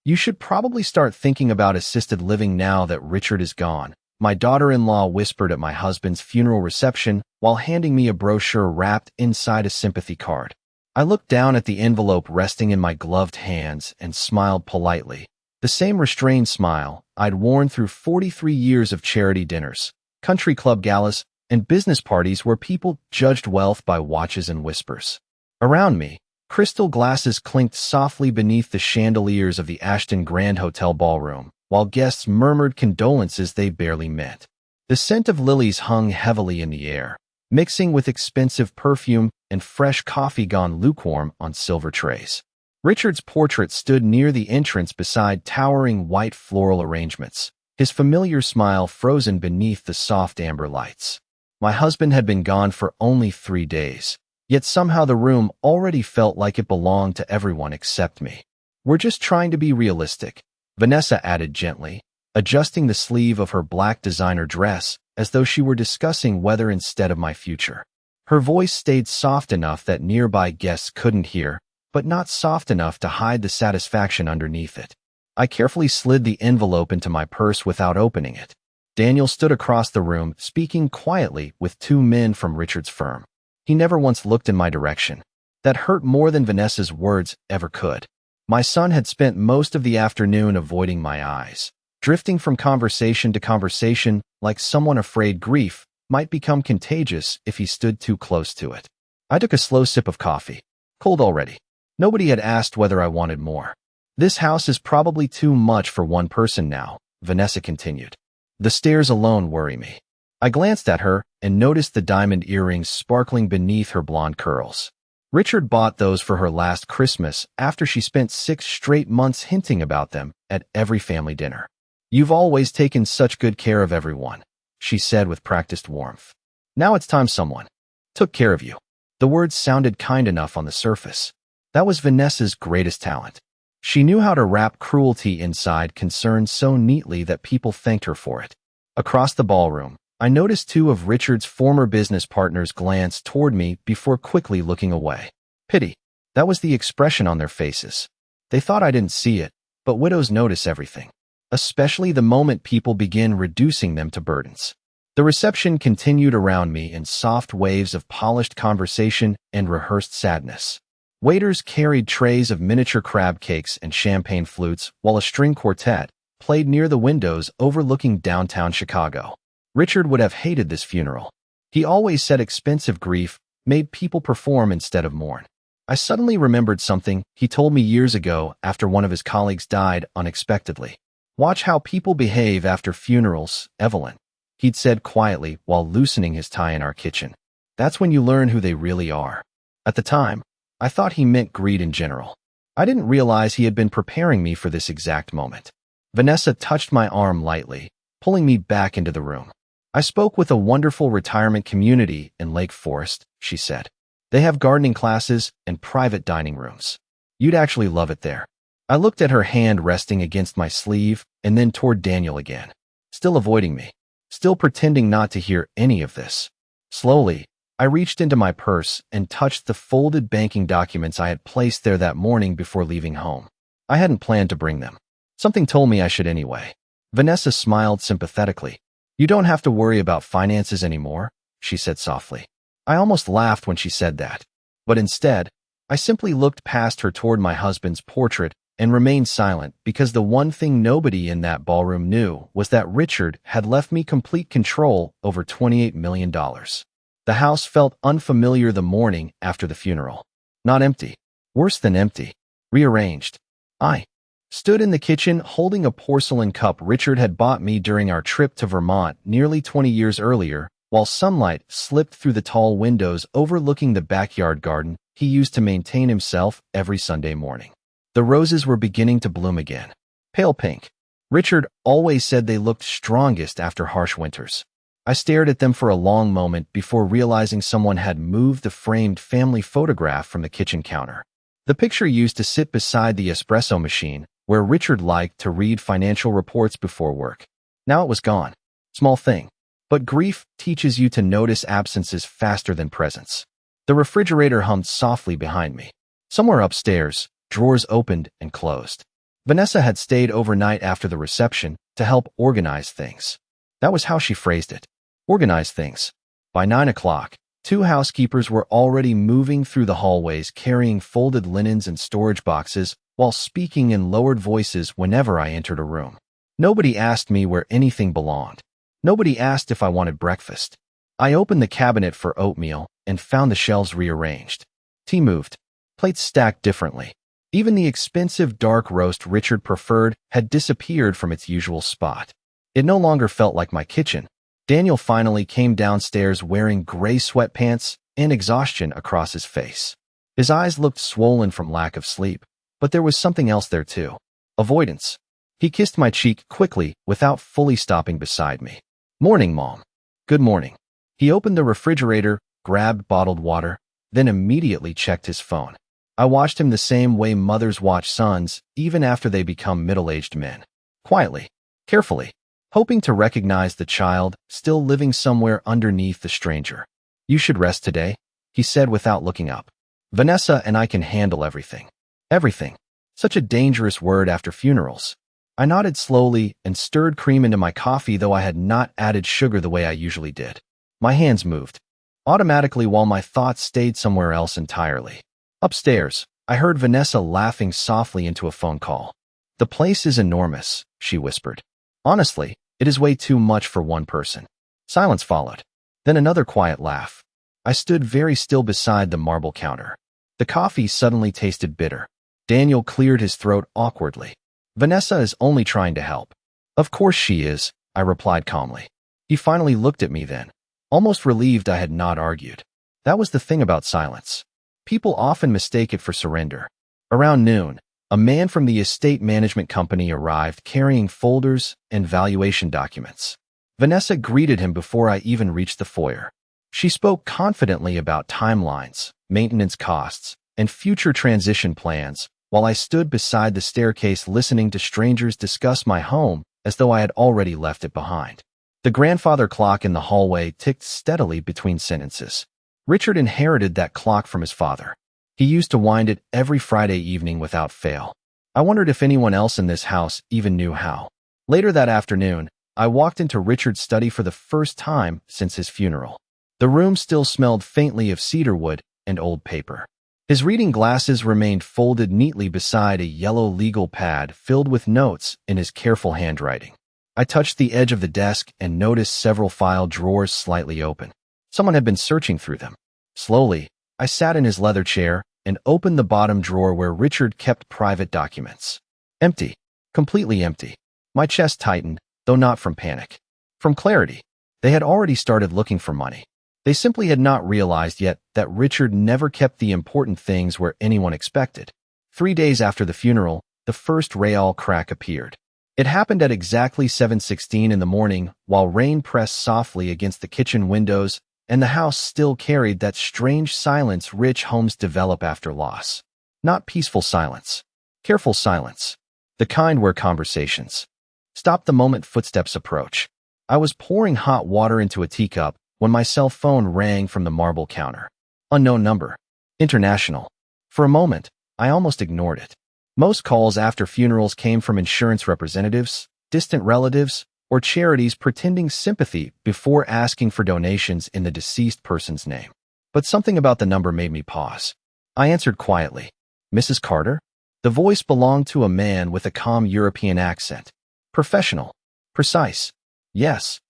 You should probably start thinking about assisted living now that Richard is gone, my daughter-in-law whispered at my husband's funeral reception while handing me a brochure wrapped inside a sympathy card. I looked down at the envelope resting in my gloved hands and smiled politely. The same restrained smile I'd worn through 43 years of charity dinners, country club galas, and business parties where people judged wealth by watches and whispers. Around me, crystal glasses clinked softly beneath the chandeliers of the Ashton Grand Hotel ballroom, while guests murmured condolences they barely met. The scent of lilies hung heavily in the air, mixing with expensive perfume and fresh coffee gone lukewarm on silver trays. Richard's portrait stood near the entrance beside towering white floral arrangements, his familiar smile frozen beneath the soft amber lights. My husband had been gone for only 3 days, yet somehow the room already felt like it belonged to everyone except me. "We're just trying to be realistic," Vanessa added gently, adjusting the sleeve of her black designer dress as though she were discussing weather instead of my future. Her voice stayed soft enough that nearby guests couldn't hear, but not soft enough to hide the satisfaction underneath it. I carefully slid the envelope into my purse without opening it. Daniel stood across the room, speaking quietly with 2 men from Richard's firm. He never once looked in my direction. That hurt more than Vanessa's words ever could. My son had spent most of the afternoon avoiding my eyes, drifting from conversation to conversation like someone afraid grief might become contagious if he stood too close to it. I took a slow sip of coffee. Cold already. Nobody had asked whether I wanted more. "This house is probably too much for one person now," Vanessa continued. "The stairs alone worry me." I glanced at her and noticed the diamond earrings sparkling beneath her blonde curls. Richard bought those for her last Christmas after she spent 6 straight months hinting about them at every family dinner. "You've always taken such good care of everyone," she said with practiced warmth. "Now it's time someone took care of you." The words sounded kind enough on the surface. That was Vanessa's greatest talent. She knew how to wrap cruelty inside concerns so neatly that people thanked her for it. Across the ballroom, I noticed 2 of Richard's former business partners glance toward me before quickly looking away. Pity. That was the expression on their faces. They thought I didn't see it, but widows notice everything, especially the moment people begin reducing them to burdens. The reception continued around me in soft waves of polished conversation and rehearsed sadness. Waiters carried trays of miniature crab cakes and champagne flutes while a string quartet played near the windows overlooking downtown Chicago. Richard would have hated this funeral. He always said expensive grief made people perform instead of mourn. I suddenly remembered something he told me years ago after one of his colleagues died unexpectedly. "Watch how people behave after funerals, Evelyn," he'd said quietly while loosening his tie in our kitchen. "That's when you learn who they really are." At the time, I thought he meant greed in general. I didn't realize he had been preparing me for this exact moment. Vanessa touched my arm lightly, pulling me back into the room. "I spoke with a wonderful retirement community in Lake Forest," she said. "They have gardening classes and private dining rooms. You'd actually love it there." I looked at her hand resting against my sleeve and then toward Daniel again, still avoiding me, still pretending not to hear any of this. Slowly, I reached into my purse and touched the folded banking documents I had placed there that morning before leaving home. I hadn't planned to bring them. Something told me I should anyway. Vanessa smiled sympathetically. "You don't have to worry about finances anymore," she said softly. I almost laughed when she said that, but instead, I simply looked past her toward my husband's portrait and remained silent because the one thing nobody in that ballroom knew was that Richard had left me complete control over $28 million. The house felt unfamiliar the morning after the funeral. Not empty. Worse than empty. Rearranged. I stood in the kitchen holding a porcelain cup Richard had bought me during our trip to Vermont nearly 20 years earlier, while sunlight slipped through the tall windows overlooking the backyard garden he used to maintain himself every Sunday morning. The roses were beginning to bloom again. Pale pink. Richard always said they looked strongest after harsh winters. I stared at them for a long moment before realizing someone had moved the framed family photograph from the kitchen counter. The picture used to sit beside the espresso machine, where Richard liked to read financial reports before work. Now it was gone. Small thing. But grief teaches you to notice absences faster than presence. The refrigerator hummed softly behind me. Somewhere upstairs, drawers opened and closed. Vanessa had stayed overnight after the reception to help organize things. That was how she phrased it. Organize things. By 9 o'clock, 2 housekeepers were already moving through the hallways carrying folded linens and storage boxes while speaking in lowered voices whenever I entered a room. Nobody asked me where anything belonged. Nobody asked if I wanted breakfast. I opened the cabinet for oatmeal and found the shelves rearranged. Tea moved. Plates stacked differently. Even the expensive dark roast Richard preferred had disappeared from its usual spot. It no longer felt like my kitchen. Daniel finally came downstairs wearing gray sweatpants and exhaustion across his face. His eyes looked swollen from lack of sleep, but there was something else there too. Avoidance. He kissed my cheek quickly without fully stopping beside me. Morning, Mom. Good morning. He opened the refrigerator, grabbed bottled water, then immediately checked his phone. I watched him the same way mothers watch sons, even after they become middle-aged men. Quietly, carefully, hoping to recognize the child still living somewhere underneath the stranger. You should rest today, he said without looking up. Vanessa and I can handle everything. Everything. Such a dangerous word after funerals. I nodded slowly and stirred cream into my coffee, though I had not added sugar the way I usually did. My hands moved automatically while my thoughts stayed somewhere else entirely. Upstairs, I heard Vanessa laughing softly into a phone call. The place is enormous, she whispered. Honestly, it is way too much for one person. Silence followed. Then another quiet laugh. I stood very still beside the marble counter. The coffee suddenly tasted bitter. Daniel cleared his throat awkwardly. Vanessa is only trying to help. Of course she is, I replied calmly. He finally looked at me then, almost relieved I had not argued. That was the thing about silence. People often mistake it for surrender. Around noon, a man from the estate management company arrived carrying folders and valuation documents. Vanessa greeted him before I even reached the foyer. She spoke confidently about timelines, maintenance costs, and future transition plans, while I stood beside the staircase listening to strangers discuss my home as though I had already left it behind. The grandfather clock in the hallway ticked steadily between sentences. Richard inherited that clock from his father. He used to wind it every Friday evening without fail. I wondered if anyone else in this house even knew how. Later that afternoon, I walked into Richard's study for the first time since his funeral. The room still smelled faintly of cedarwood and old paper. His reading glasses remained folded neatly beside a yellow legal pad filled with notes in his careful handwriting. I touched the edge of the desk and noticed several file drawers slightly open. Someone had been searching through them. Slowly, I sat in his leather chair and opened the bottom drawer where Richard kept private documents. Empty. Completely empty. My chest tightened, though not from panic. From clarity. They had already started looking for money. They simply had not realized yet that Richard never kept the important things where anyone expected. 3 days after the funeral, the first Real crack appeared. It happened at exactly 7:16 in the morning while rain pressed softly against the kitchen windows and the house still carried that strange silence rich homes develop after loss. Not peaceful silence. Careful silence. The kind where conversations stop the moment footsteps approach. I was pouring hot water into a teacup when my cell phone rang from the marble counter. Unknown number. International. For a moment, I almost ignored it. Most calls after funerals came from insurance representatives, distant relatives, or charities pretending sympathy before asking for donations in the deceased person's name. But something about the number made me pause. I answered quietly. Mrs. Carter? The voice belonged to a man with a calm European accent. Professional. Precise. Yes.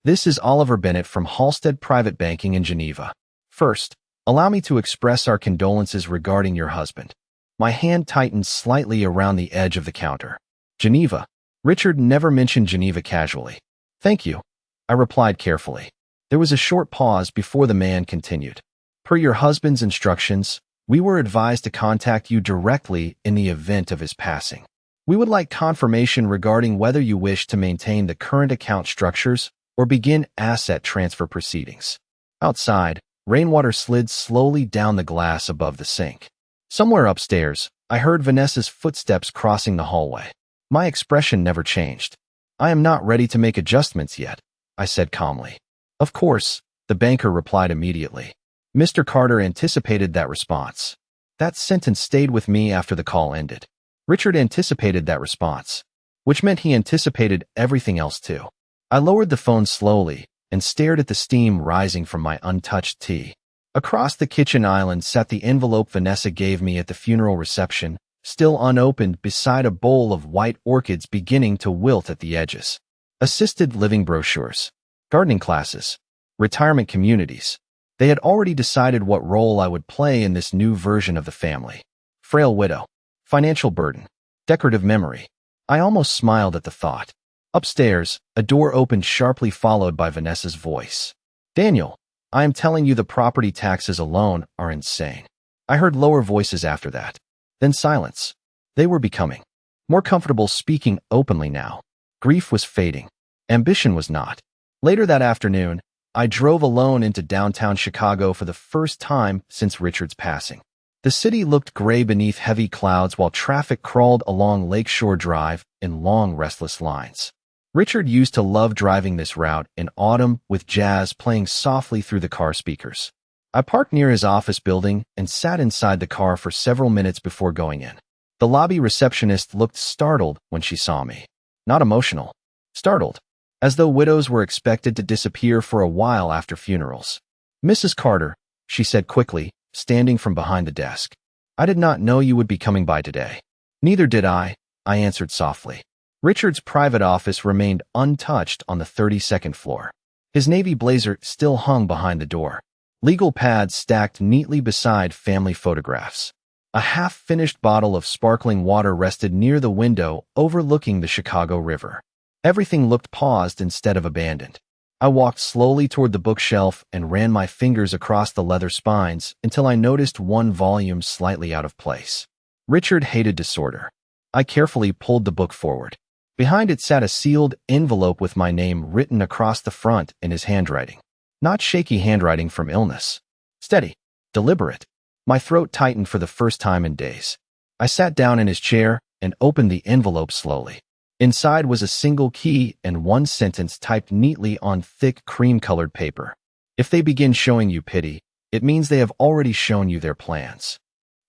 This is Oliver Bennett from Halstead Private Banking in Geneva. First, allow me to express our condolences regarding your husband. My hand tightened slightly around the edge of the counter. Geneva. Richard never mentioned Geneva casually. Thank you, I replied carefully. There was a short pause before the man continued. Per your husband's instructions, we were advised to contact you directly in the event of his passing. We would like confirmation regarding whether you wish to maintain the current account structures or begin asset transfer proceedings. Outside, rainwater slid slowly down the glass above the sink. Somewhere upstairs, I heard Vanessa's footsteps crossing the hallway. My expression never changed. I am not ready to make adjustments yet, I said calmly. Of course, the banker replied immediately. Mr. Carter anticipated that response. That sentence stayed with me after the call ended. Richard anticipated that response, which meant he anticipated everything else too. I lowered the phone slowly and stared at the steam rising from my untouched tea. Across the kitchen island sat the envelope Vanessa gave me at the funeral reception, still unopened beside a bowl of white orchids beginning to wilt at the edges. Assisted living brochures, gardening classes, retirement communities. They had already decided what role I would play in this new version of the family. Frail widow, financial burden, decorative memory. I almost smiled at the thought. Upstairs, a door opened sharply, followed by Vanessa's voice. "Daniel, I am telling you the property taxes alone are insane." I heard lower voices after that. Then silence. They were becoming more comfortable speaking openly now. Grief was fading. Ambition was not. Later that afternoon, I drove alone into downtown Chicago for the first time since Richard's passing. The city looked gray beneath heavy clouds while traffic crawled along Lakeshore Drive in long, restless lines. Richard used to love driving this route in autumn with jazz playing softly through the car speakers. I parked near his office building and sat inside the car for several minutes before going in. The lobby receptionist looked startled when she saw me. Not emotional. Startled. As though widows were expected to disappear for a while after funerals. "Mrs. Carter," she said quickly, standing from behind the desk. "I did not know you would be coming by today." "Neither did I answered softly. Richard's private office remained untouched on the 32nd floor. His navy blazer still hung behind the door. Legal pads stacked neatly beside family photographs. A half-finished bottle of sparkling water rested near the window overlooking the Chicago River. Everything looked paused instead of abandoned. I walked slowly toward the bookshelf and ran my fingers across the leather spines until I noticed one volume slightly out of place. Richard hated disorder. I carefully pulled the book forward. Behind it sat a sealed envelope with my name written across the front in his handwriting. Not shaky handwriting from illness. Steady. Deliberate. My throat tightened for the first time in days. I sat down in his chair and opened the envelope slowly. Inside was a single key and one sentence typed neatly on thick cream-colored paper. "If they begin showing you pity, it means they have already shown you their plans."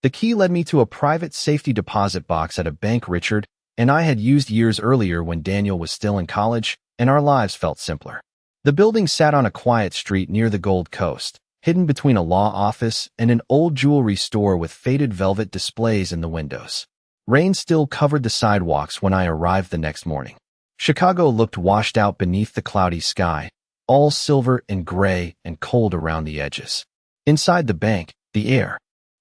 The key led me to a private safety deposit box at a bank Richard and I had used years earlier when Daniel was still in college and our lives felt simpler. The building sat on a quiet street near the Gold Coast, hidden between a law office and an old jewelry store with faded velvet displays in the windows. Rain still covered the sidewalks when I arrived the next morning. Chicago looked washed out beneath the cloudy sky, all silver and gray and cold around the edges. Inside the bank, the air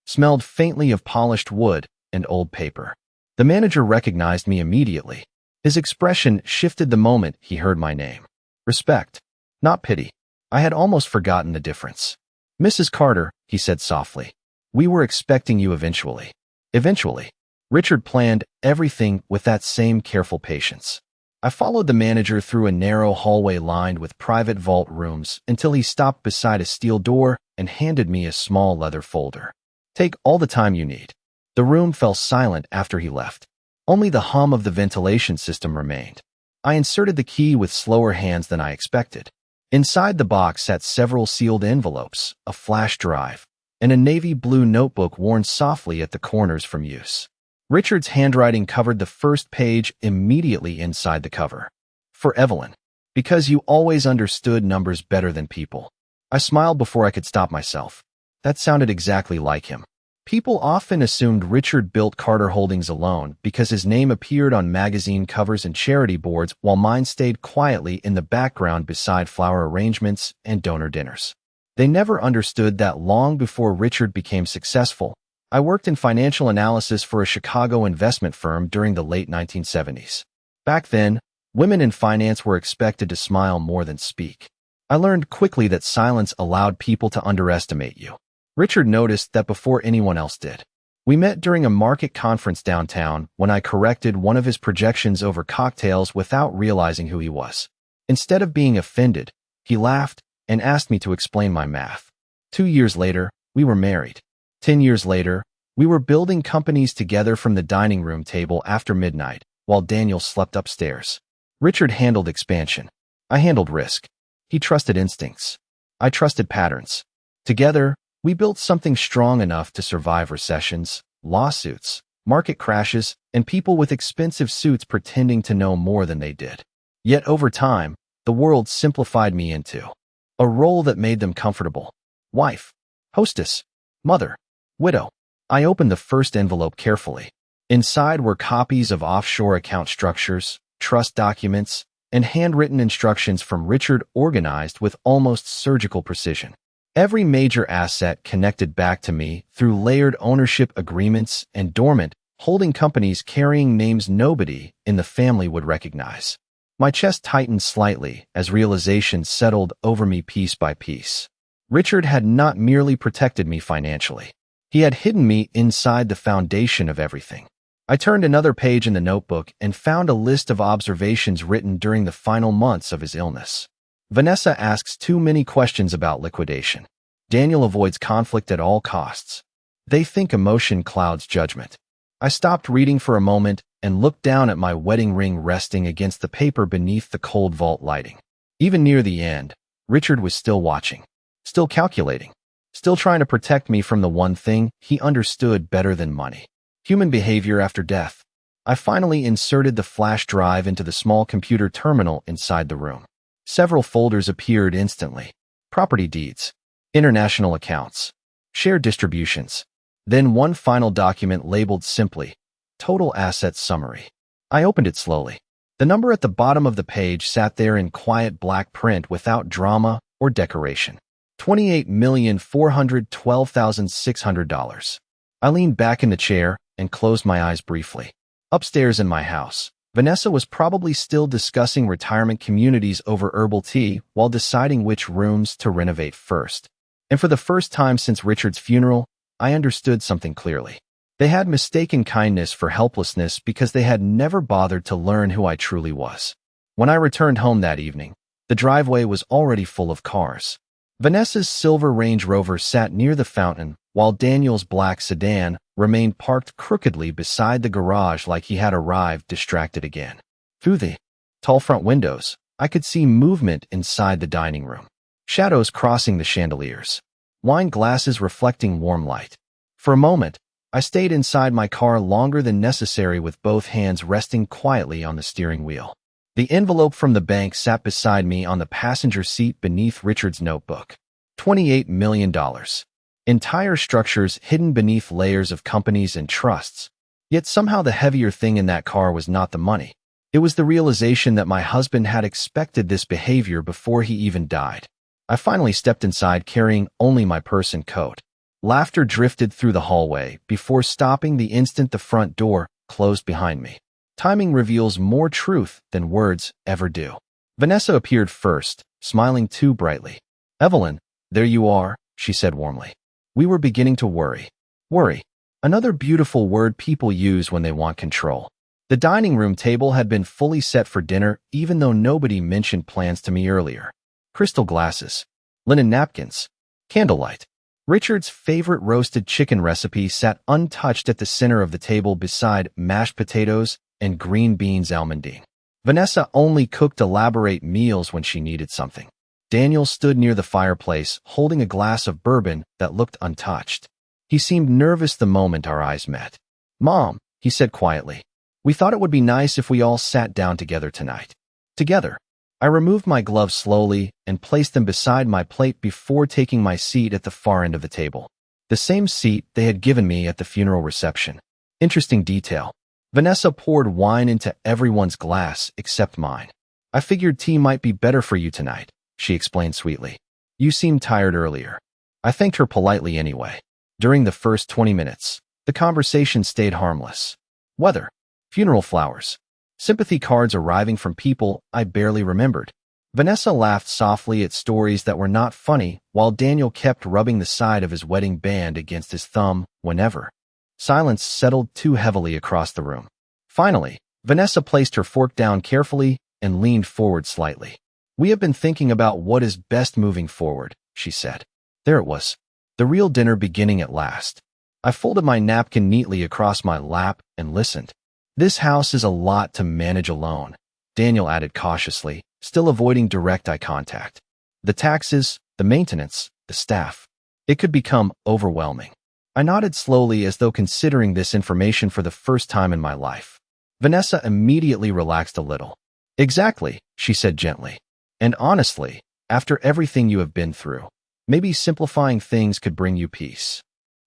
smelled faintly of polished wood and old paper. The manager recognized me immediately. His expression shifted the moment he heard my name. Respect, not pity. I had almost forgotten the difference. "Mrs. Carter," he said softly, "we were expecting you eventually." Eventually. Richard planned everything with that same careful patience. I followed the manager through a narrow hallway lined with private vault rooms until he stopped beside a steel door and handed me a small leather folder. "Take all the time you need." The room fell silent after he left. Only the hum of the ventilation system remained. I inserted the key with slower hands than I expected. Inside the box sat several sealed envelopes, a flash drive, and a navy blue notebook worn softly at the corners from use. Richard's handwriting covered the first page immediately inside the cover. "For Evelyn. Because you always understood numbers better than people." I smiled before I could stop myself. That sounded exactly like him. People often assumed Richard built Carter Holdings alone because his name appeared on magazine covers and charity boards while mine stayed quietly in the background beside flower arrangements and donor dinners. They never understood that long before Richard became successful, I worked in financial analysis for a Chicago investment firm during the late 1970s. Back then, women in finance were expected to smile more than speak. I learned quickly that silence allowed people to underestimate you. Richard noticed that before anyone else did. We met during a market conference downtown when I corrected one of his projections over cocktails without realizing who he was. Instead of being offended, he laughed and asked me to explain my math. 2 years later, we were married. 10 years later, we were building companies together from the dining room table after midnight, while Daniel slept upstairs. Richard handled expansion. I handled risk. He trusted instincts. I trusted patterns. Together, we built something strong enough to survive recessions, lawsuits, market crashes, and people with expensive suits pretending to know more than they did. Yet over time, the world simplified me into a role that made them comfortable. Wife, hostess, mother, widow. I opened the first envelope carefully. Inside were copies of offshore account structures, trust documents, and handwritten instructions from Richard organized with almost surgical precision. Every major asset connected back to me through layered ownership agreements and dormant, holding companies carrying names nobody in the family would recognize. My chest tightened slightly as realization settled over me piece by piece. Richard had not merely protected me financially. He had hidden me inside the foundation of everything. I turned another page in the notebook and found a list of observations written during the final months of his illness. Vanessa asks too many questions about liquidation. Daniel avoids conflict at all costs. They think emotion clouds judgment. I stopped reading for a moment and looked down at my wedding ring resting against the paper beneath the cold vault lighting. Even near the end, Richard was still watching, still calculating, still trying to protect me from the one thing he understood better than money. Human behavior after death. I finally inserted the flash drive into the small computer terminal inside the room. Several folders appeared instantly. Property deeds, international accounts, share distributions. Then one final document labeled simply, Total Assets Summary. I opened it slowly. The number at the bottom of the page sat there in quiet black print without drama or decoration. $28,412,600. I leaned back in the chair and closed my eyes briefly. Upstairs in my house, Vanessa was probably still discussing retirement communities over herbal tea while deciding which rooms to renovate first. And for the first time since Richard's funeral, I understood something clearly. They had mistaken kindness for helplessness because they had never bothered to learn who I truly was. When I returned home that evening, the driveway was already full of cars. Vanessa's silver Range Rover sat near the fountain, while Daniel's black sedan remained parked crookedly beside the garage like he had arrived distracted again. Through the tall front windows, I could see movement inside the dining room. Shadows crossing the chandeliers. Wine glasses reflecting warm light. For a moment, I stayed inside my car longer than necessary with both hands resting quietly on the steering wheel. The envelope from the bank sat beside me on the passenger seat beneath Richard's notebook. $28 million. Entire structures hidden beneath layers of companies and trusts. Yet somehow the heavier thing in that car was not the money. It was the realization that my husband had expected this behavior before he even died. I finally stepped inside carrying only my purse and coat. Laughter drifted through the hallway before stopping the instant the front door closed behind me. Timing reveals more truth than words ever do. Vanessa appeared first, smiling too brightly. "Evelyn, there you are," she said warmly. We were beginning to worry. Worry. Another beautiful word people use when they want control. The dining room table had been fully set for dinner even though nobody mentioned plans to me earlier. Crystal glasses, linen napkins, candlelight. Richard's favorite roasted chicken recipe sat untouched at the center of the table beside mashed potatoes and green beans almondine. Vanessa only cooked elaborate meals when she needed something. Daniel stood near the fireplace, holding a glass of bourbon that looked untouched. He seemed nervous the moment our eyes met. "Mom," he said quietly, "we thought it would be nice if we all sat down together tonight." Together. I removed my gloves slowly and placed them beside my plate before taking my seat at the far end of the table. The same seat they had given me at the funeral reception. Interesting detail. Vanessa poured wine into everyone's glass except mine. "I figured tea might be better for you tonight," she explained sweetly. "You seemed tired earlier." I thanked her politely anyway. During the first 20 minutes, the conversation stayed harmless. Weather, funeral flowers, sympathy cards arriving from people I barely remembered. Vanessa laughed softly at stories that were not funny, while Daniel kept rubbing the side of his wedding band against his thumb whenever. Silence settled too heavily across the room. Finally, Vanessa placed her fork down carefully and leaned forward slightly. "We have been thinking about what is best moving forward," she said. There it was. The real dinner beginning at last. I folded my napkin neatly across my lap and listened. "This house is a lot to manage alone," Daniel added cautiously, still avoiding direct eye contact. "The taxes, the maintenance, the staff. It could become overwhelming." I nodded slowly as though considering this information for the first time in my life. Vanessa immediately relaxed a little. Exactly, she said gently. And honestly, after everything you have been through, maybe simplifying things could bring you peace.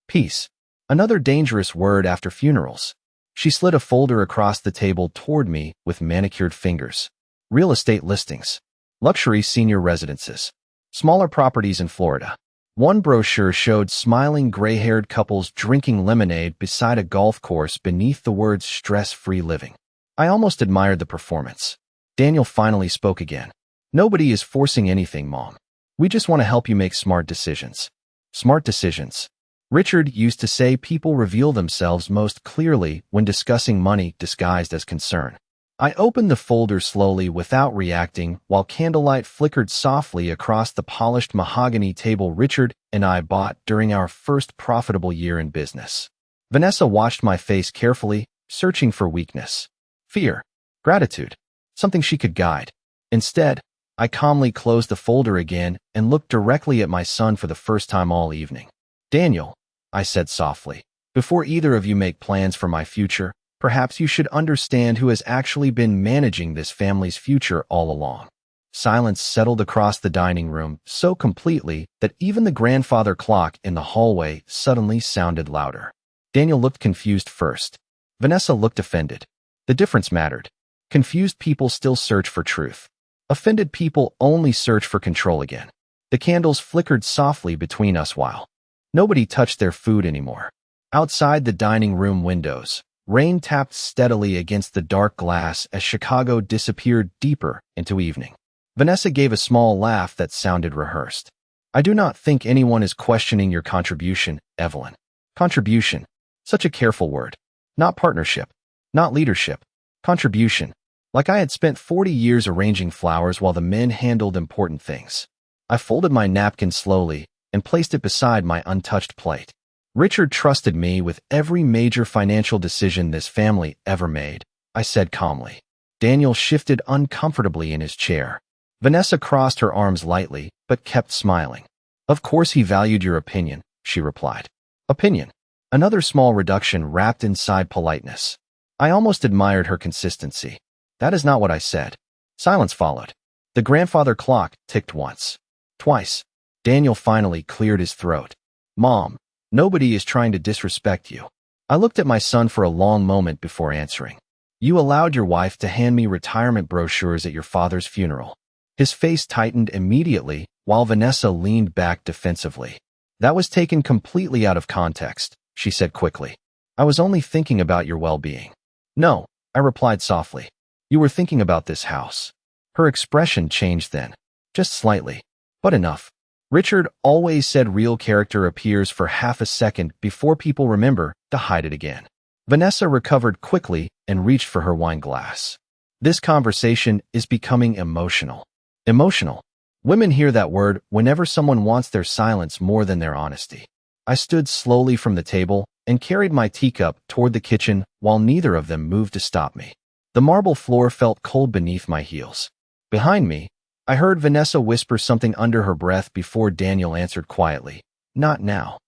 Peace. Another dangerous word after funerals. She slid a folder across the table toward me with manicured fingers. Real estate listings. Luxury senior residences. Smaller properties in Florida. One brochure showed smiling gray-haired couples drinking lemonade beside a golf course beneath the words stress-free living. I almost admired the performance. Daniel finally spoke again. Nobody is forcing anything, Mom. We just want to help you make smart decisions. Smart decisions. Richard used to say people reveal themselves most clearly when discussing money disguised as concern. I opened the folder slowly without reacting while candlelight flickered softly across the polished mahogany table Richard and I bought during our first profitable year in business. Vanessa watched my face carefully, searching for weakness, fear, gratitude, something she could guide. Instead, I calmly closed the folder again and looked directly at my son for the first time all evening. Daniel, I said softly, before either of you make plans for my future, perhaps you should understand who has actually been managing this family's future all along. Silence settled across the dining room so completely that even the grandfather clock in the hallway suddenly sounded louder. Daniel looked confused first. Vanessa looked offended. The difference mattered. Confused people still search for truth. Offended people only search for control again. The candles flickered softly between us while nobody touched their food anymore. Outside the dining room windows, rain tapped steadily against the dark glass as Chicago disappeared deeper into evening. Vanessa gave a small laugh that sounded rehearsed. I do not think anyone is questioning your contribution, Evelyn. Contribution. Such a careful word. Not partnership. Not leadership. Contribution. Like I had spent 40 years arranging flowers while the men handled important things. I folded my napkin slowly and placed it beside my untouched plate. Richard trusted me with every major financial decision this family ever made, I said calmly. Daniel shifted uncomfortably in his chair. Vanessa crossed her arms lightly, but kept smiling. Of course he valued your opinion, she replied. Opinion. Another small reduction wrapped inside politeness. I almost admired her consistency. That is not what I said. Silence followed. The grandfather clock ticked once. Twice. Daniel finally cleared his throat. Mom, nobody is trying to disrespect you. I looked at my son for a long moment before answering. You allowed your wife to hand me retirement brochures at your father's funeral. His face tightened immediately while Vanessa leaned back defensively. That was taken completely out of context, she said quickly. I was only thinking about your well-being. No, I replied softly. You were thinking about this house. Her expression changed then. Just slightly. But enough. Richard always said real character appears for half a second before people remember to hide it again. Vanessa recovered quickly and reached for her wine glass. This conversation is becoming emotional. Emotional. Women hear that word whenever someone wants their silence more than their honesty. I stood slowly from the table and carried my teacup toward the kitchen while neither of them moved to stop me. The marble floor felt cold beneath my heels. Behind me, I heard Vanessa whisper something under her breath before Daniel answered quietly, Not now.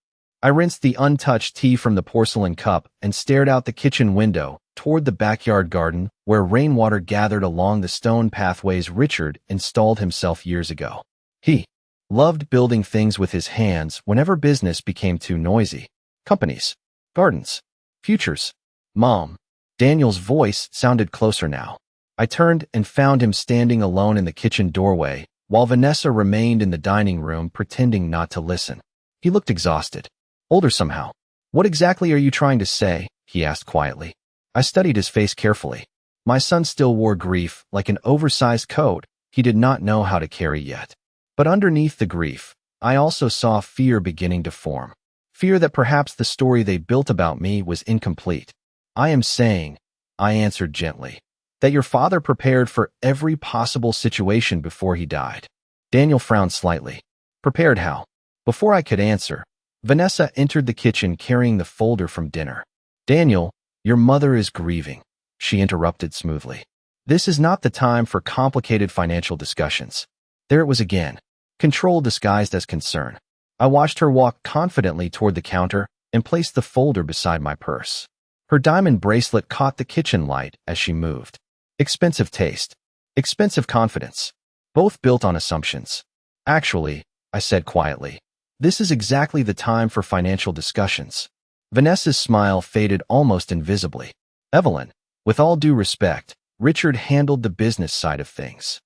I rinsed the untouched tea from the porcelain cup and stared out the kitchen window toward the backyard garden where rainwater gathered along the stone pathways Richard installed himself years ago. He loved building things with his hands whenever business became too noisy. Companies, gardens, futures. Mom. Daniel's voice sounded closer now. I turned and found him standing alone in the kitchen doorway, while Vanessa remained in the dining room pretending not to listen. He looked exhausted. Older somehow. What exactly are you trying to say? He asked quietly. I studied his face carefully. My son still wore grief like an oversized coat he did not know how to carry yet. But underneath the grief, I also saw fear beginning to form. Fear that perhaps the story they built about me was incomplete. I am saying, I answered gently, that your father prepared for every possible situation before he died. Daniel frowned slightly. Prepared how? Before I could answer, Vanessa entered the kitchen carrying the folder from dinner. Daniel, your mother is grieving, she interrupted smoothly. This is not the time for complicated financial discussions. There it was again. Control disguised as concern. I watched her walk confidently toward the counter and placed the folder beside my purse. Her diamond bracelet caught the kitchen light as she moved. Expensive taste. Expensive confidence. Both built on assumptions. Actually, I said quietly, this is exactly the time for financial discussions. Vanessa's smile faded almost invisibly. Evelyn, with all due respect, Richard handled the business side of things.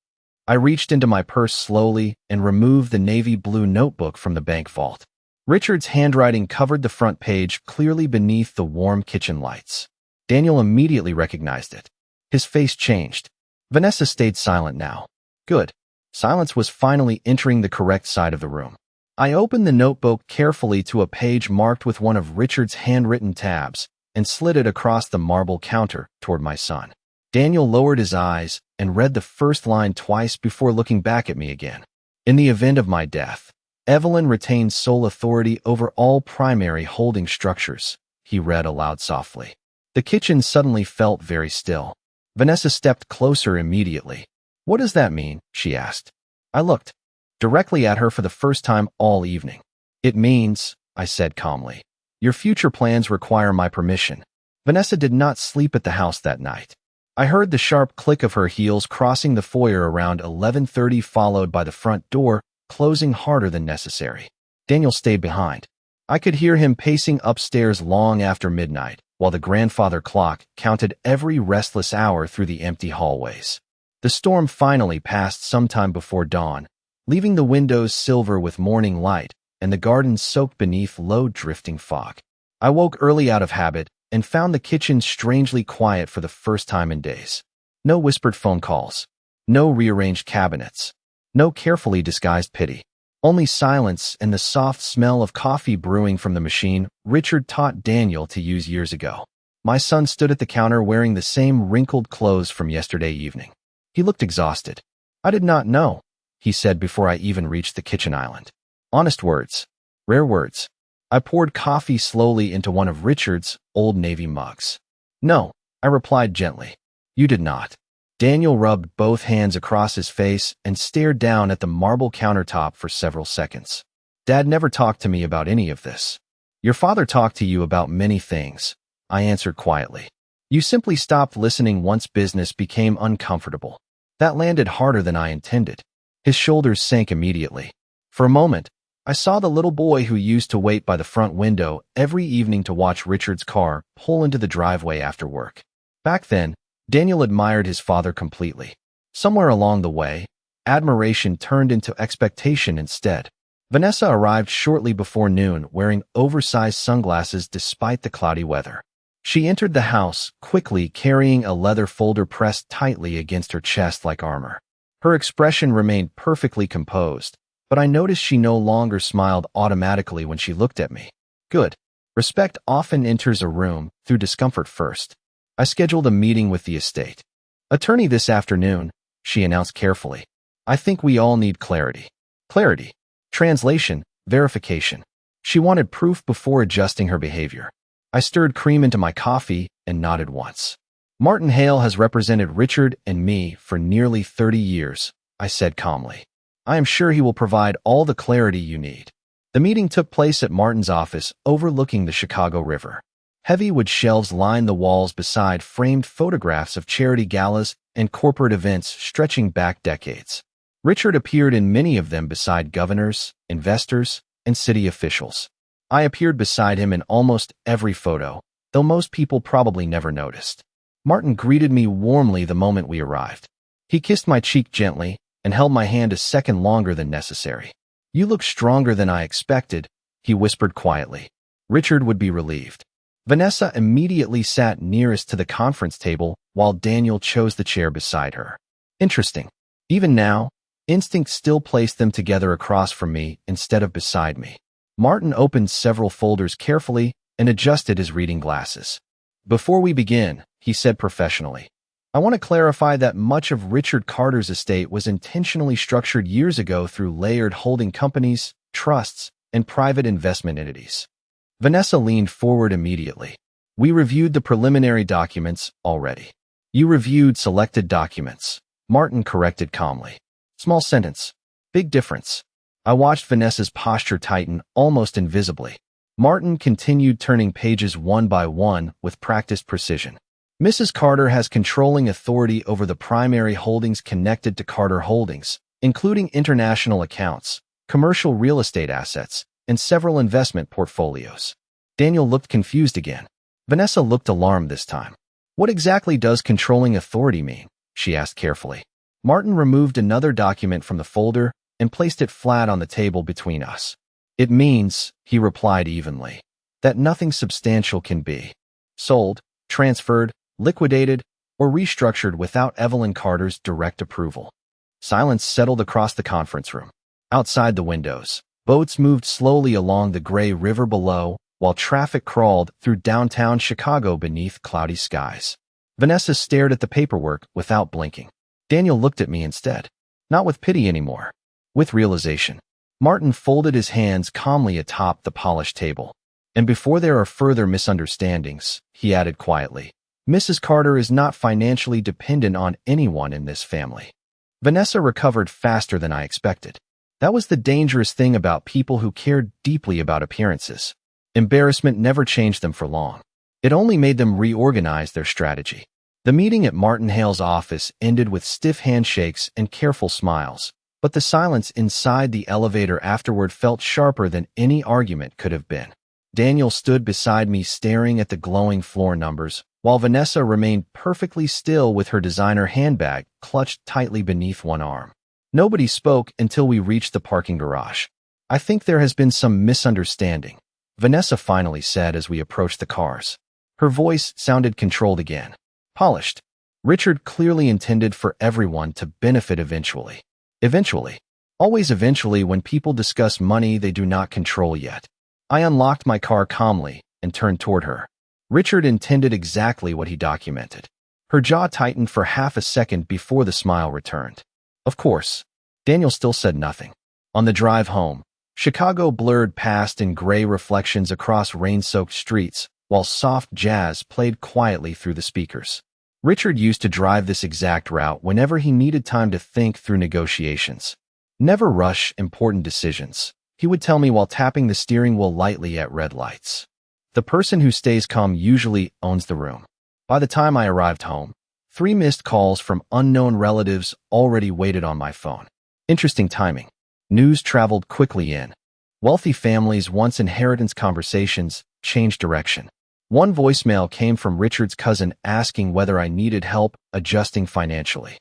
I reached into my purse slowly and removed the navy blue notebook from the bank vault. Richard's handwriting covered the front page clearly beneath the warm kitchen lights. Daniel immediately recognized it. His face changed. Vanessa stayed silent now. Good. Silence was finally entering the correct side of the room. I opened the notebook carefully to a page marked with one of Richard's handwritten tabs and slid it across the marble counter toward my son. Daniel lowered his eyes and read the first line twice before looking back at me again. In the event of my death, Evelyn retains sole authority over all primary holding structures, he read aloud softly. The kitchen suddenly felt very still. Vanessa stepped closer immediately. What does that mean? She asked. I looked directly at her for the first time all evening. It means, I said calmly, your future plans require my permission. Vanessa did not sleep at the house that night. I heard the sharp click of her heels crossing the foyer around 11:30, followed by the front door closing harder than necessary. Daniel stayed behind. I could hear him pacing upstairs long after midnight, while the grandfather clock counted every restless hour through the empty hallways. The storm finally passed sometime before dawn, leaving the windows silver with morning light and the garden soaked beneath low drifting fog. I woke early out of habit and found the kitchen strangely quiet for the first time in days. No whispered phone calls. No rearranged cabinets. No carefully disguised pity. Only silence and the soft smell of coffee brewing from the machine Richard taught Daniel to use years ago. My son stood at the counter wearing the same wrinkled clothes from yesterday evening. He looked exhausted. I did not know, he said before I even reached the kitchen island. Honest words. Rare words. I poured coffee slowly into one of Richard's old navy mugs. No, I replied gently. You did not. Daniel rubbed both hands across his face and stared down at the marble countertop for several seconds. Dad never talked to me about any of this. Your father talked to you about many things, I answered quietly. You simply stopped listening once business became uncomfortable. That landed harder than I intended. His shoulders sank immediately. For a moment, I saw the little boy who used to wait by the front window every evening to watch Richard's car pull into the driveway after work. Back then, Daniel admired his father completely. Somewhere along the way, admiration turned into expectation instead. Vanessa arrived shortly before noon wearing oversized sunglasses despite the cloudy weather. She entered the house quickly carrying a leather folder pressed tightly against her chest like armor. Her expression remained perfectly composed, but I noticed she no longer smiled automatically when she looked at me. Good. Respect often enters a room through discomfort first. I scheduled a meeting with the estate attorney this afternoon, she announced carefully. I think we all need clarity. Clarity. Translation. Verification. She wanted proof before adjusting her behavior. I stirred cream into my coffee and nodded once. Martin Hale has represented Richard and me for nearly 30 years, I said calmly. I am sure he will provide all the clarity you need. The meeting took place at Martin's office overlooking the Chicago River. Heavy wood shelves lined the walls beside framed photographs of charity galas and corporate events stretching back decades. Richard appeared in many of them beside governors, investors, and city officials. I appeared beside him in almost every photo, though most people probably never noticed. Martin greeted me warmly the moment we arrived. He kissed my cheek gently and held my hand a second longer than necessary. You look stronger than I expected, he whispered quietly. Richard would be relieved. Vanessa immediately sat nearest to the conference table while Daniel chose the chair beside her. Interesting. Even now, instinct still placed them together across from me instead of beside me. Martin opened several folders carefully and adjusted his reading glasses. Before we begin, he said professionally, I want to clarify that much of Richard Carter's estate was intentionally structured years ago through layered holding companies, trusts, and private investment entities. Vanessa leaned forward immediately. We reviewed the preliminary documents already. You reviewed selected documents, Martin corrected calmly. Small sentence. Big difference. I watched Vanessa's posture tighten almost invisibly. Martin continued turning pages one by one with practiced precision. Mrs. Carter has controlling authority over the primary holdings connected to Carter Holdings, including international accounts, commercial real estate assets, and several investment portfolios. Daniel looked confused again. Vanessa looked alarmed this time. What exactly does controlling authority mean? She asked carefully. Martin removed another document from the folder and placed it flat on the table between us. It means, he replied evenly, that nothing substantial can be sold, transferred, liquidated, or restructured without Evelyn Carter's direct approval. Silence settled across the conference room. Outside the windows, boats moved slowly along the gray river below, while traffic crawled through downtown Chicago beneath cloudy skies. Vanessa stared at the paperwork without blinking. Daniel looked at me instead. Not with pity anymore. With realization. Martin folded his hands calmly atop the polished table. And before there are further misunderstandings, he added quietly, Mrs. Carter is not financially dependent on anyone in this family. Vanessa recovered faster than I expected. That was the dangerous thing about people who cared deeply about appearances. Embarrassment never changed them for long. It only made them reorganize their strategy. The meeting at Martin Hale's office ended with stiff handshakes and careful smiles, but the silence inside the elevator afterward felt sharper than any argument could have been. Daniel stood beside me staring at the glowing floor numbers, while Vanessa remained perfectly still with her designer handbag clutched tightly beneath one arm. Nobody spoke until we reached the parking garage. I think there has been some misunderstanding, Vanessa finally said as we approached the cars. Her voice sounded controlled again. Polished. Richard clearly intended for everyone to benefit eventually. Eventually. Always eventually when people discuss money they do not control yet. I unlocked my car calmly and turned toward her. Richard intended exactly what he documented. Her jaw tightened for half a second before the smile returned. Of course. Daniel still said nothing. On the drive home, Chicago blurred past in gray reflections across rain-soaked streets, while soft jazz played quietly through the speakers. Richard used to drive this exact route whenever he needed time to think through negotiations. Never rush important decisions, he would tell me while tapping the steering wheel lightly at red lights. The person who stays calm usually owns the room. By the time I arrived home, 3 missed calls from unknown relatives already waited on my phone. Interesting timing. News traveled quickly in. Wealthy families' once inheritance conversations changed direction. One voicemail came from Richard's cousin asking whether I needed help adjusting financially.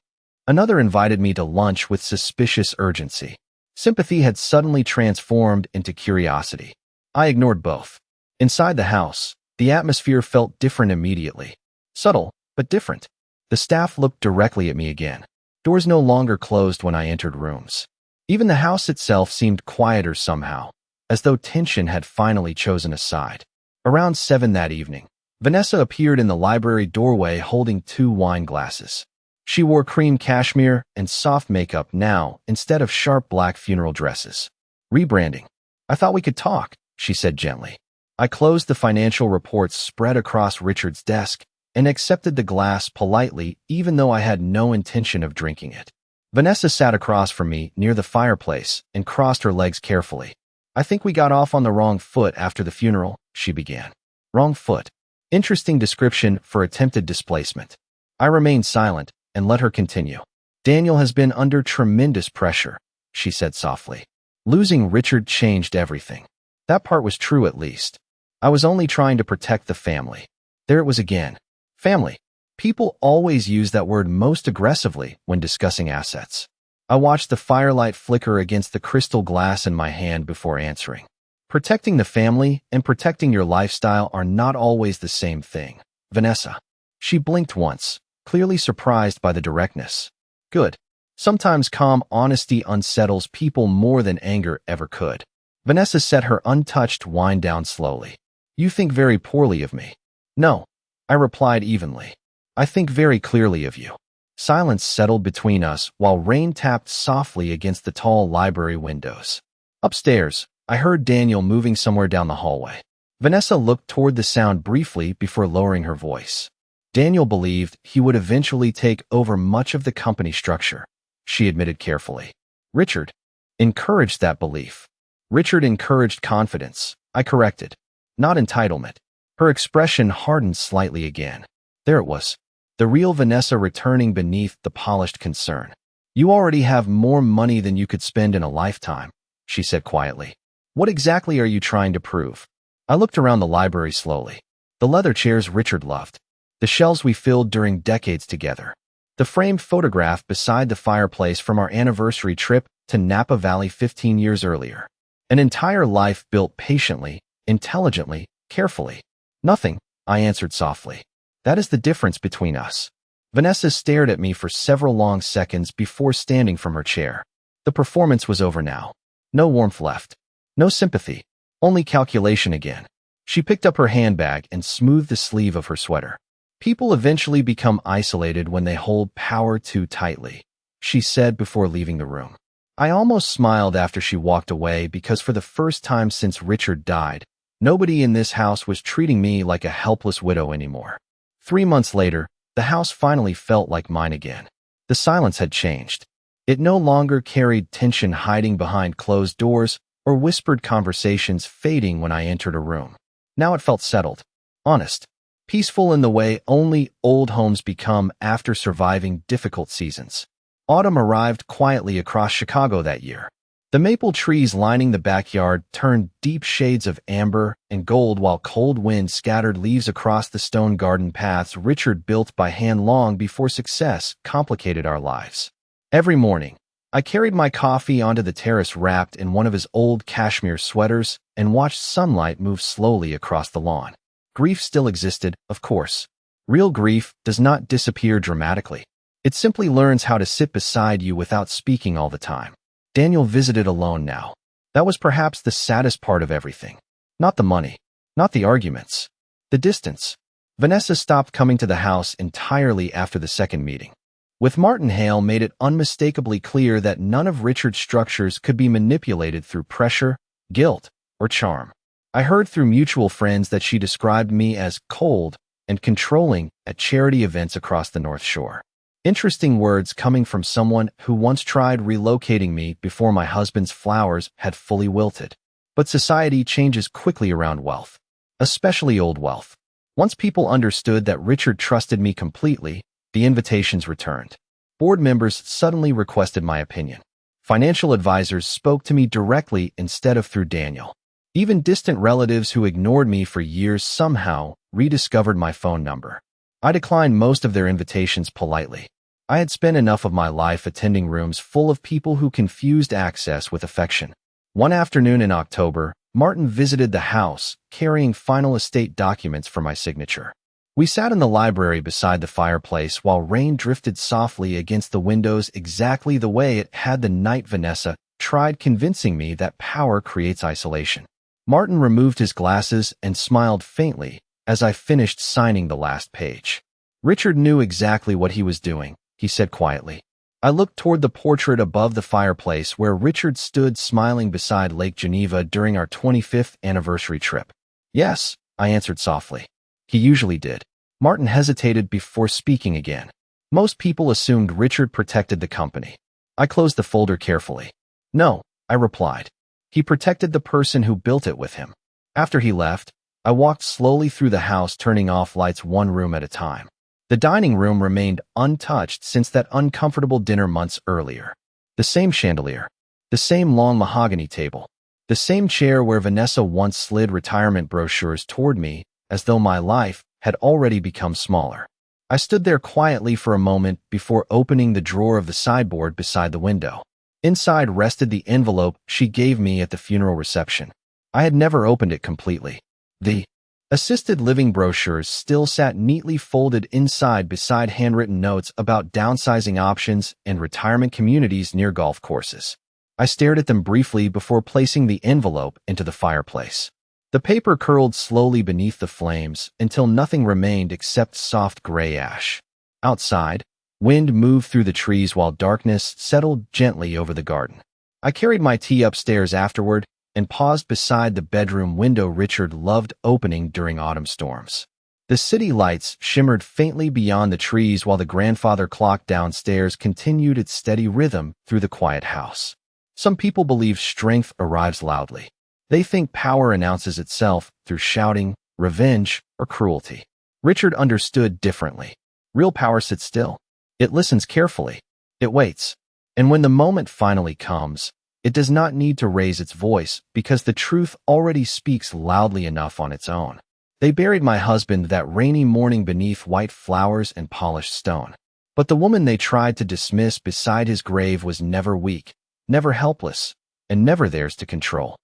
Another invited me to lunch with suspicious urgency. Sympathy had suddenly transformed into curiosity. I ignored both. Inside the house, the atmosphere felt different immediately. Subtle, but different. The staff looked directly at me again. Doors no longer closed when I entered rooms. Even the house itself seemed quieter somehow, as though tension had finally chosen a side. Around 7 that evening, Vanessa appeared in the library doorway holding 2 wine glasses. She wore cream cashmere and soft makeup now instead of sharp black funeral dresses. Rebranding. I thought we could talk, she said gently. I closed the financial reports spread across Richard's desk and accepted the glass politely even though I had no intention of drinking it. Vanessa sat across from me near the fireplace and crossed her legs carefully. I think we got off on the wrong foot after the funeral, she began. Wrong foot. Interesting description for attempted displacement. I remained silent and let her continue. Daniel has been under tremendous pressure, she said softly. Losing Richard changed everything. That part was true at least. I was only trying to protect the family. There it was again. Family. People always use that word most aggressively when discussing assets. I watched the firelight flicker against the crystal glass in my hand before answering. Protecting the family and protecting your lifestyle are not always the same thing, Vanessa. She blinked once, clearly surprised by the directness. Good. Sometimes calm honesty unsettles people more than anger ever could. Vanessa set her untouched wine down slowly. You think very poorly of me. No, I replied evenly. I think very clearly of you. Silence settled between us while rain tapped softly against the tall library windows. Upstairs, I heard Daniel moving somewhere down the hallway. Vanessa looked toward the sound briefly before lowering her voice. Daniel believed he would eventually take over much of the company structure, she admitted carefully. Richard encouraged that belief. Richard encouraged confidence, I corrected. not entitlement. Her expression hardened slightly again. There it was. The real Vanessa returning beneath the polished concern. You already have more money than you could spend in a lifetime, she said quietly. What exactly are you trying to prove? I looked around the library slowly. The leather chairs Richard loved. The shelves we filled during decades together. The framed photograph beside the fireplace from our anniversary trip to Napa Valley 15 years earlier. An entire life built patiently, intelligently, carefully. Nothing, I answered softly. That is the difference between us. Vanessa stared at me for several long seconds before standing from her chair. The performance was over now. No warmth left. No sympathy. Only calculation again. She picked up her handbag and smoothed the sleeve of her sweater. People eventually become isolated when they hold power too tightly, she said before leaving the room. I almost smiled after she walked away because for the first time since Richard died, nobody in this house was treating me like a helpless widow anymore. 3 months later, the house finally felt like mine again. The silence had changed. It no longer carried tension hiding behind closed doors or whispered conversations fading when I entered a room. Now it felt settled, honest, peaceful in the way only old homes become after surviving difficult seasons. Autumn arrived quietly across Chicago that year. The maple trees lining the backyard turned deep shades of amber and gold while cold winds scattered leaves across the stone garden paths Richard built by hand long before success complicated our lives. Every morning, I carried my coffee onto the terrace wrapped in one of his old cashmere sweaters and watched sunlight move slowly across the lawn. Grief still existed, of course. Real grief does not disappear dramatically. It simply learns how to sit beside you without speaking all the time. Daniel visited alone now. That was perhaps the saddest part of everything. Not the money, not the arguments, the distance. Vanessa stopped coming to the house entirely after the second meeting. With Martin Hale made it unmistakably clear that none of Richard's structures could be manipulated through pressure, guilt, or charm. I heard through mutual friends that she described me as cold and controlling at charity events across the North Shore. Interesting words coming from someone who once tried relocating me before my husband's flowers had fully wilted. But society changes quickly around wealth, especially old wealth. Once people understood that Richard trusted me completely, the invitations returned. Board members suddenly requested my opinion. Financial advisors spoke to me directly instead of through Daniel. Even distant relatives who ignored me for years somehow rediscovered my phone number. I declined most of their invitations politely. I had spent enough of my life attending rooms full of people who confused access with affection. One afternoon in October, Martin visited the house, carrying final estate documents for my signature. We sat in the library beside the fireplace while rain drifted softly against the windows exactly the way it had the night Vanessa tried convincing me that power creates isolation. Martin removed his glasses and smiled faintly as I finished signing the last page. Richard knew exactly what he was doing, he said quietly. I looked toward the portrait above the fireplace where Richard stood smiling beside Lake Geneva during our 25th anniversary trip. Yes, I answered softly. He usually did. Martin hesitated before speaking again. Most people assumed Richard protected the company. I closed the folder carefully. No, I replied. He protected the person who built it with him. After he left, I walked slowly through the house, turning off lights one room at a time. The dining room remained untouched since that uncomfortable dinner months earlier. The same chandelier, the same long mahogany table, the same chair where Vanessa once slid retirement brochures toward me as though my life had already become smaller. I stood there quietly for a moment before opening the drawer of the sideboard beside the window. Inside rested the envelope she gave me at the funeral reception. I had never opened it completely. The assisted living brochures still sat neatly folded inside beside handwritten notes about downsizing options and retirement communities near golf courses. I stared at them briefly before placing the envelope into the fireplace. The paper curled slowly beneath the flames until nothing remained except soft gray ash. Outside, wind moved through the trees while darkness settled gently over the garden. I carried my tea upstairs afterward and paused beside the bedroom window Richard loved opening during autumn storms. The city lights shimmered faintly beyond the trees while the grandfather clock downstairs continued its steady rhythm through the quiet house. Some people believe strength arrives loudly. They think power announces itself through shouting, revenge, or cruelty. Richard understood differently. Real power sits still. It listens carefully. It waits. And when the moment finally comes, it does not need to raise its voice because the truth already speaks loudly enough on its own. They buried my husband that rainy morning beneath white flowers and polished stone. But the woman they tried to dismiss beside his grave was never weak, never helpless, and never theirs to control.